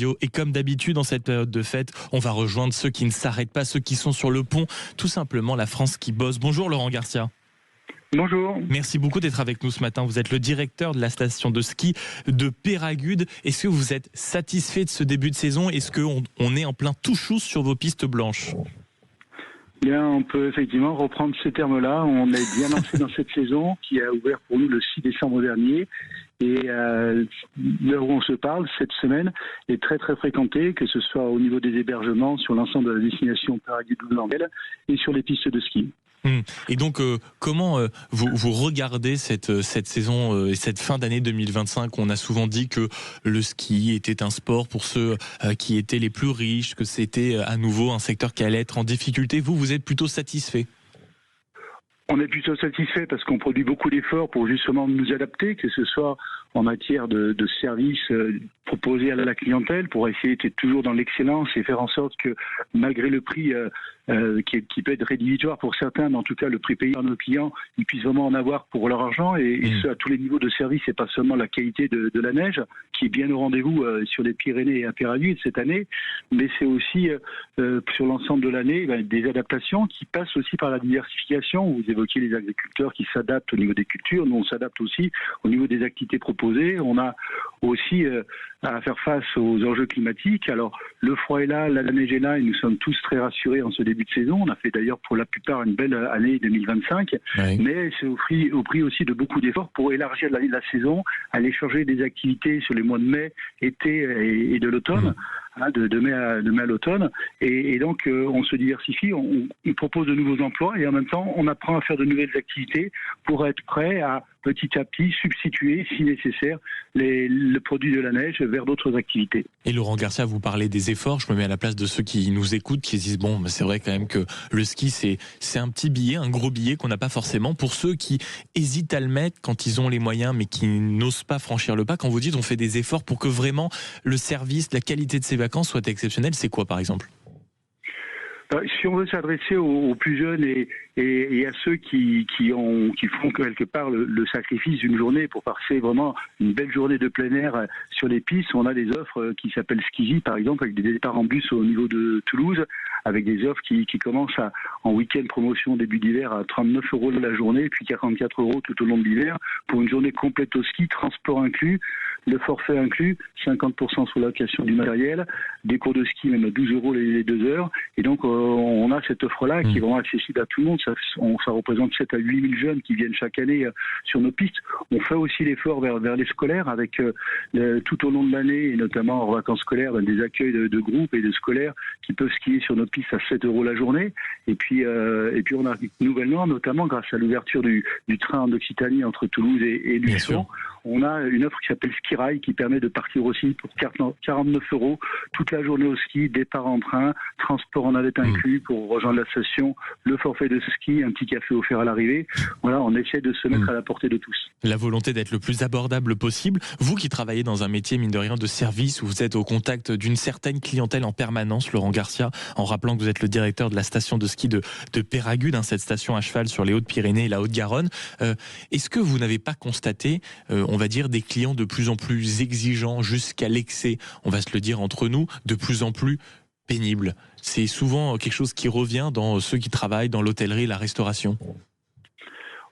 Radio. Et comme d'habitude, en cette période de fête, on va rejoindre ceux qui ne s'arrêtent pas, ceux qui sont sur le pont. Tout simplement, la France qui bosse. Bonjour Laurent Garcia. Bonjour. Merci beaucoup d'être avec nous ce matin. Vous êtes le directeur de la station de ski de Peyragudes. Est-ce que vous êtes satisfait de ce début de saison? Est-ce qu'on est en plein tout-chou sur vos pistes blanches? Bien, on peut effectivement reprendre ces termes-là. On est bien lancé dans cette saison qui a ouvert pour nous le 6 décembre dernier. Et l'heure où on se parle, cette semaine, est très très fréquentée, que ce soit au niveau des hébergements, sur l'ensemble de la destination Peyragudes-Louvre-Languel et sur les pistes de ski. Et donc, comment vous regardez cette saison et cette fin d'année 2025? On a souvent dit que le ski était un sport pour ceux qui étaient les plus riches, que c'était à nouveau un secteur qui allait être en difficulté. Vous êtes plutôt satisfait? On est plutôt satisfait parce qu'on produit beaucoup d'efforts pour justement nous adapter, que ce soit en matière de services proposés à la clientèle, pour essayer d'être toujours dans l'excellence et faire en sorte que malgré le prix qui peut être rédhibitoire pour certains, mais en tout cas le prix payé par nos clients, ils puissent vraiment en avoir pour leur argent et ce à tous les niveaux de service, et pas seulement la qualité de la neige qui est bien au rendez-vous sur les Pyrénées et à Peyragudes cette année, mais c'est aussi sur l'ensemble de l'année des adaptations qui passent aussi par la diversification. Vous évoquiez les agriculteurs qui s'adaptent au niveau des cultures, nous on s'adapte aussi au niveau des activités proposées. On a aussi à faire face aux enjeux climatiques. Alors le froid est là, la neige est là et nous sommes tous très rassurés en ce début de saison. On a fait d'ailleurs pour la plupart une belle année 2025, oui. Mais c'est au prix aussi de beaucoup d'efforts pour élargir la saison, aller changer des activités sur les mois de mai, été et de l'automne. De mai à l'automne, et donc on se diversifie, on propose de nouveaux emplois et en même temps on apprend à faire de nouvelles activités pour être prêt à petit à petit substituer, si nécessaire, le produit de la neige vers d'autres activités. Et Laurent Garcia, vous parlez des efforts, je me mets à la place de ceux qui nous écoutent, qui se disent bon, c'est vrai quand même que le ski c'est un petit billet, un gros billet qu'on n'a pas forcément. Pour ceux qui hésitent à le mettre quand ils ont les moyens mais qui n'osent pas franchir le pas, quand vous dites on fait des efforts pour que vraiment le service, la qualité de ces vacances soit exceptionnelle, c'est quoi par exemple? Si on veut s'adresser aux plus jeunes et à ceux qui font quelque part le sacrifice d'une journée pour passer vraiment une belle journée de plein air sur les pistes, on a des offres qui s'appellent Skiji par exemple, avec des départs en bus au niveau de Toulouse, avec des offres qui commencent en week-end promotion début d'hiver à 39 € la journée, puis 44 € tout au long de l'hiver, pour une journée complète au ski, transport inclus, le forfait inclus, 50% sur la location du matériel, des cours de ski même à 12 € les 2 heures, et donc on a cette offre-là qui est vraiment accessible à tout le monde. Ça représente 7 à 8 000 jeunes qui viennent chaque année sur nos pistes. On fait aussi l'effort vers les scolaires avec tout au long de l'année, et notamment en vacances scolaires, des accueils de groupes et de scolaires qui peuvent skier sur nos pistes à 7 € la journée. Et puis on a nouvellement, notamment grâce à l'ouverture du train en Occitanie entre Toulouse et Luçon, on a une offre qui s'appelle Ski Rail qui permet de partir aussi pour 49 € toute la journée au ski, départ en train, transport en navette inclus pour rejoindre la station, le forfait de ski, un petit café offert à l'arrivée. Voilà, on essaie de se mettre à la portée de tous. La volonté d'être le plus abordable possible. Vous qui travaillez dans un métier, mine de rien, de service, où vous êtes au contact d'une certaine clientèle en permanence, Laurent Garcia, en rappelant que vous êtes le directeur de la station de ski de Peyragudes, cette station à cheval sur les Hautes-Pyrénées et la Haute-Garonne. Est-ce que vous n'avez pas constaté, on va dire, des clients de plus en plus exigeants jusqu'à l'excès, on va se le dire entre nous, de plus en plus pénibles? C'est souvent quelque chose qui revient dans ceux qui travaillent dans l'hôtellerie et la restauration.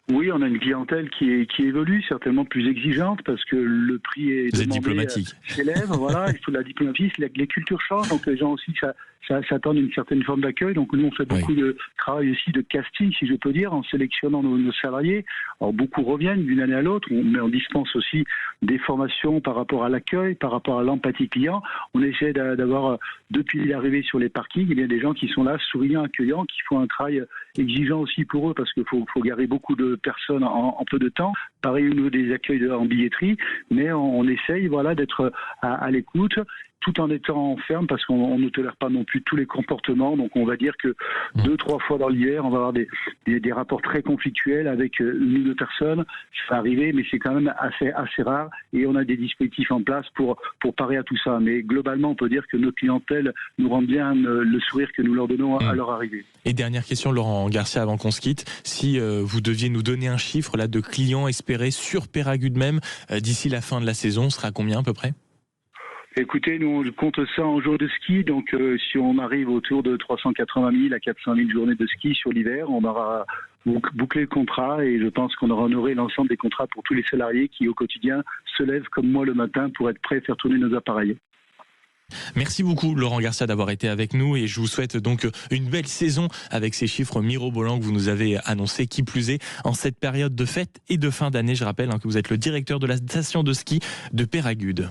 Oui, on a une clientèle qui évolue, certainement plus exigeante, parce que le prix est demandé, diplomatique. S'élève, voilà, il faut de la diplomatie, les cultures changent, donc les gens aussi s'attendent à une certaine forme d'accueil. Donc nous, on fait beaucoup de travail aussi de casting, si je peux dire, en sélectionnant nos salariés. Alors beaucoup reviennent d'une année à l'autre, mais on dispense aussi des formations par rapport à l'accueil, par rapport à l'empathie client. On essaie d'avoir, depuis l'arrivée sur les parkings, il y a des gens qui sont là, souriants, accueillants, qui font un travail exigeant aussi pour eux, parce qu'il faut garer beaucoup de personnes en peu de temps. Pareil au niveau des accueils en billetterie, mais on essaye d'être à l'écoute, tout en étant ferme, parce qu'on ne tolère pas non plus tous les comportements. Donc on va dire que 2-3 fois dans l'hiver, on va avoir des rapports très conflictuels avec une ou deux personnes. Ça va arriver, mais c'est quand même assez rare, et on a des dispositifs en place pour parer à tout ça. Mais globalement, on peut dire que notre clientèle nous rend bien le sourire que nous leur donnons à leur arrivée. Et dernière question, Laurent Garcia, avant qu'on se quitte, si vous deviez nous donner un chiffre là de clients espérés sur Peyragudes même d'ici la fin de la saison, ce sera combien à peu près? Écoutez, nous on compte ça en jours de ski, donc si on arrive autour de 380 000 à 400 000 journées de ski sur l'hiver, on aura bouclé le contrat et je pense qu'on aura honoré l'ensemble des contrats pour tous les salariés qui au quotidien se lèvent comme moi le matin pour être prêts à faire tourner nos appareils. Merci beaucoup Laurent Garcia d'avoir été avec nous et je vous souhaite donc une belle saison avec ces chiffres mirobolants que vous nous avez annoncés, qui plus est en cette période de fête et de fin d'année. Je rappelle que vous êtes le directeur de la station de ski de Peyragudes.